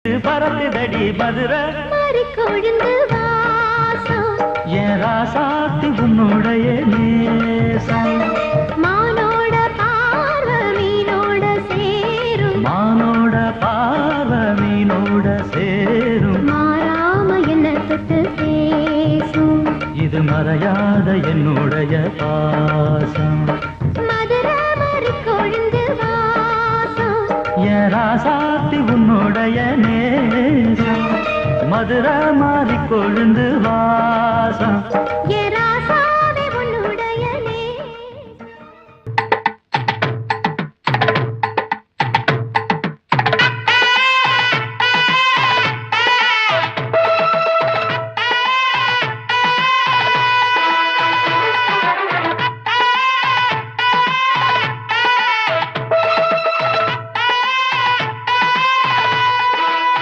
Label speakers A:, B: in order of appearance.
A: பறக்குதடி மதுரை
B: மாறி கொழுந்து வாசம்
A: என் ராசாத்தி உன்னுடைய நேசம்
B: மானோட பார்வை மீனோட சேரும்
A: மானோட பார்வை மீனோட சேரும்
B: மாறாம என்ன தொட்டு பேசும்
A: இது மறையாத என்னுடைய பாசம்
B: மதுரை மாறி கொழுந்து வாசம்
A: என் ராசாத்தி உன்னுடைய நேசம் மதுரை மாறி கொழுந்து